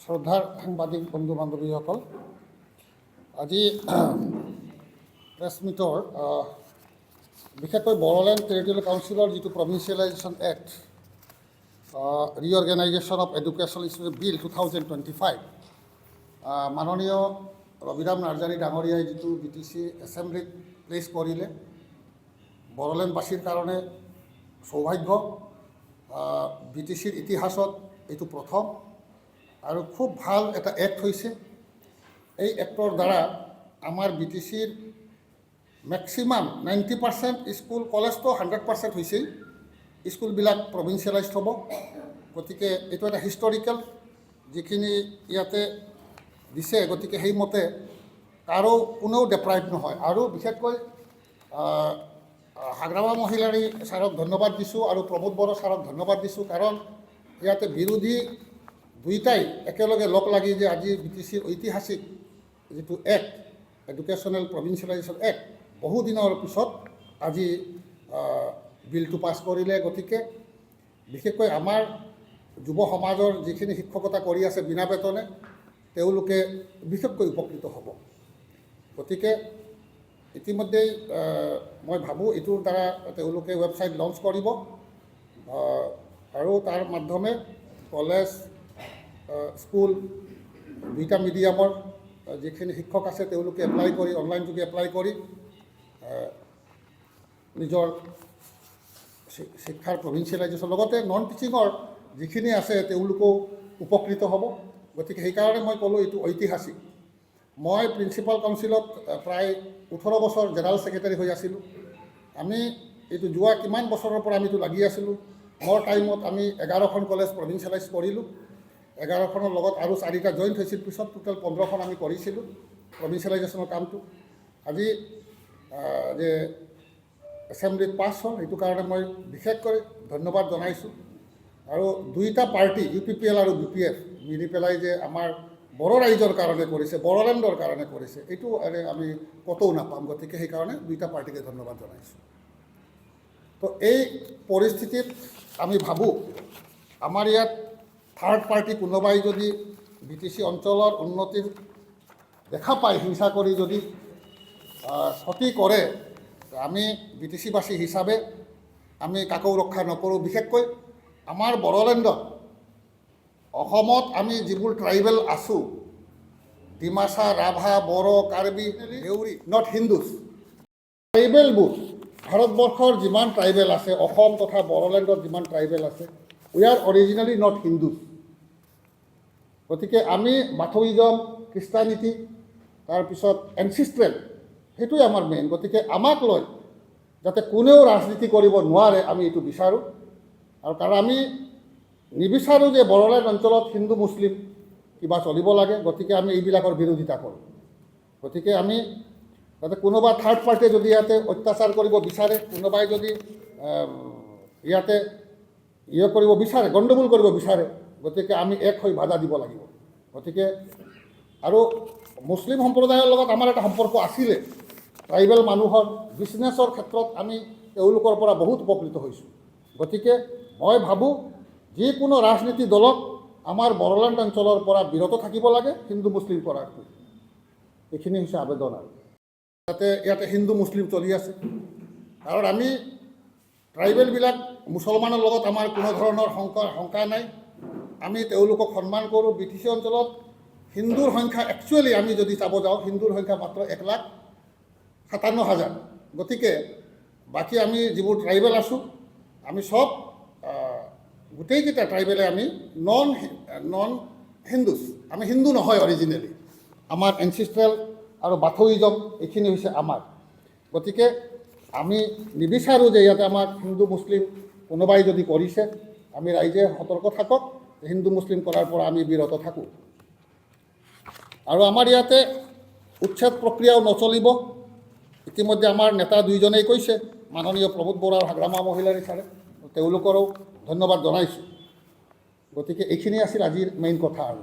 শ্ৰদ্ধাৰ সাংবাদিক বন্ধু বান্ধৱীসকল, আজি প্ৰেছ মিটৰ বিশেষকৈ বড়োলেণ্ড টেৰিটৰিয়েল কাউন্সিলৰ যিটো প্ৰভিন্সিয়েলাইজেশ্যন এক্ট, ৰিঅৰ্গেনাইজেশ্যন অফ এডুকেশ্যন ইনষ্টিটিউট বিল 2025, মাননীয় ৰবিৰাম নাৰ্জাৰী ডাঙৰীয়াই যিটো BTC এছেম্বলিত প্লেচ কৰিলে, বড়োলেণ্ডবাসীৰ কাৰণে সৌভাগ্য। BTCৰ ইতিহাসত এইটো প্ৰথম আৰু খুব ভাল এটা এক্ট হৈছে। এই এক্টৰ দ্বাৰা আমাৰ BTCৰ মেক্সিমাম 90% স্কুল, কলেজটো 100% হৈছেই, স্কুলবিলাক প্ৰভিন্সিয়েলাইজড হ'ব। গতিকে এইটো এটা হিষ্টৰিকেল, যিখিনি ইয়াতে দিছে, গতিকে সেইমতে কাৰো কোনেও ডেপ্ৰাইভ নহয়। আৰু বিশেষকৈ হাগ্ৰামা মহিলাৰী ছাৰক ধন্যবাদ দিছোঁ আৰু প্ৰমোদ বড়ো ছাৰক ধন্যবাদ দিছোঁ, কাৰণ ইয়াতে বিৰোধী দুইটাই একেলগে লগ লাগি যে আজি BTCৰ ঐতিহাসিক যিটো এক্ট, এডুকেশ্যনেল প্ৰভিন্সিয়েলাইজেশ্যন এক্ট, বহুদিনৰ পিছত আজি বিলটো পাছ কৰিলে। গতিকে বিশেষকৈ আমাৰ যুৱ সমাজৰ যিখিনি শিক্ষকতা কৰি আছে বিনা বেতনে, তেওঁলোকে বিশেষকৈ উপকৃত হ'ব। গতিকে ইতিমধ্যেই মই ভাবোঁ এইটোৰ দ্বাৰা তেওঁলোকে ৱেবছাইট লঞ্চ কৰিব আৰু তাৰ মাধ্যমে কলেজ, স্কুল, দুইটা মিডিয়ামৰ যিখিনি শিক্ষক আছে তেওঁলোকে এপ্লাই কৰি, অনলাইন যোগে এপ্লাই কৰি নিজৰ শিক্ষাৰ প্ৰভিন্সিয়েলাইজেশ্যন লগতে নন টিচিঙৰ যিখিনি আছে তেওঁলোকেও উপকৃত হ'ব। গতিকে সেইকাৰণে মই ক'লোঁ এইটো ঐতিহাসিক। মই প্ৰিন্সিপাল কাউন্সিলত প্ৰায় 18 বছৰ জেনেৰেল ছেক্ৰেটাৰী হৈ আছিলোঁ। আমি এইটো যোৱা কিমান বছৰৰ পৰা আমিতো লাগি আছিলোঁ। মোৰ টাইমত আমি 11খন কলেজ প্ৰভিন্সিয়েলাইজ কৰিলোঁ। 11খনৰ লগত আৰু 4টা জইণ্ট হৈছিল, পিছত টোটেল 15খন আমি কৰিছিলোঁ প্ৰভিন্সিয়েলাইজেশ্যনৰ কামটো। আজি যে এছেম্বলিত পাছ হ'ল, সেইটো কাৰণে মই বিশেষকৈ ধন্যবাদ জনাইছোঁ। আৰু দুইটা পাৰ্টি, UPPL আৰু BPF, মিলি পেলাই যে আমাৰ বড়ো ৰাইজৰ কাৰণে কৰিছে, বড়োলেণ্ডৰ কাৰণে কৰিছে, এইটো আমি ক'তও নাপাম। গতিকে সেইকাৰণে দুইটা পাৰ্টিকে ধন্যবাদ জনাইছোঁ। তো এই পৰিস্থিতিত আমি ভাবোঁ আমাৰ ইয়াত থাৰ্ড পাৰ্টি কোনোবাই যদি BTC অঞ্চলৰ উন্নতিৰ দেখা পায়, হিংসা কৰি যদি ক্ষতি কৰে, আমি BTCবাসী হিচাপে আমি কাকো ৰক্ষা নকৰোঁ। বিশেষকৈ আমাৰ বড়োলেণ্ডত, অসমত আমি যিবোৰ ট্ৰাইবেল আছোঁ, ডিমাচা, ৰাভা, বড়ো, কাৰ্বি, দেউৰী, নট হিন্দুজ, ট্ৰাইবেলবোৰ ভাৰতবৰ্ষৰ যিমান ট্ৰাইবেল আছে, অসম তথা বড়োলেণ্ডত যিমান ট্ৰাইবেল আছে, we are originally not Hindus. গতিকে আমি বাথৌইজম, খ্ৰীষ্টানিটি, তাৰপিছত এনচিষ্ট্ৰেল, সেইটোৱে আমাৰ মেইন। গতিকে আমাক লৈ যাতে কোনেও ৰাজনীতি কৰিব নোৱাৰে, আমি এইটো বিচাৰোঁ। আৰু কাৰণ আমি নিবিচাৰোঁ যে বড়োলেণ্ড অঞ্চলত হিন্দু মুছলিম কিবা চলিব লাগে। গতিকে আমি এইবিলাকৰ বিৰোধিতা কৰোঁ। গতিকে আমি যাতে কোনোবা থাৰ্ড পাৰ্টিয়ে যদি ইয়াতে অত্যাচাৰ কৰিব বিচাৰে, কোনোবাই যদি ইয়াতে কৰিব বিচাৰে, গণ্ডগোল কৰিব বিচাৰে, গতিকে আমি এক হৈ বাধা দিব লাগিব। গতিকে আৰু মুছলিম সম্প্ৰদায়ৰ লগত আমাৰ এটা সম্পৰ্ক আছিলে, ট্ৰাইবেল মানুহৰ বিজনেছৰ ক্ষেত্ৰত আমি তেওঁলোকৰ পৰা বহুত উপকৃত হৈছোঁ। গতিকে মই ভাবোঁ যিকোনো ৰাজনীতি দলক আমাৰ বড়োলেণ্ড অঞ্চলৰ পৰা বিৰত থাকিব লাগে, হিন্দু মুছলিম কৰাৰ। এইখিনি হৈছে আবেদন। আৰু যাতে ইয়াতে হিন্দু মুছলিম চলি আছে, কাৰণ আমি ট্ৰাইবেলবিলাক মুছলমানৰ লগত আমাৰ কোনো ধৰণৰ শংকা নাই। আমি তেওঁলোকক সন্মান কৰোঁ। BTC অঞ্চলত হিন্দুৰ সংখ্যা একচুৱেলি আমি যদি চাব যাওঁ, হিন্দুৰ সংখ্যা মাত্ৰ 1,57,000। গতিকে বাকী আমি যিবোৰ ট্ৰাইবেল আছোঁ, আমি চব গোটেইকেইটা ট্ৰাইবেলে আমি নন হিন্দুজ। আমি হিন্দু নহয় অৰিজিনেলি। আমাৰ এনচিষ্ট্ৰেল আৰু বাথৌইজম এইখিনি হৈছে আমাৰ। গতিকে আমি নিবিচাৰোঁ যে ইয়াতে আমাক হিন্দু মুছলিম কোনোবাই যদি কৰিছে, আমি ৰাইজে সতৰ্ক থাকক, হিন্দু মুছলিম কৰাৰ পৰা আমি বিৰত থাকোঁ। আৰু আমাৰ ইয়াতে উচ্ছেদ প্ৰক্ৰিয়াও নচলিব। ইতিমধ্যে আমাৰ নেতা দুইজনেই কৈছে, মাননীয় প্ৰমোদ বড়ো আৰু হাগ্ৰামা মহিলাৰী ছাৰে, তেওঁলোকৰো ধন্যবাদ জনাইছোঁ। গতিকে এইখিনি আছিল আজিৰ মেইন কথা। আৰু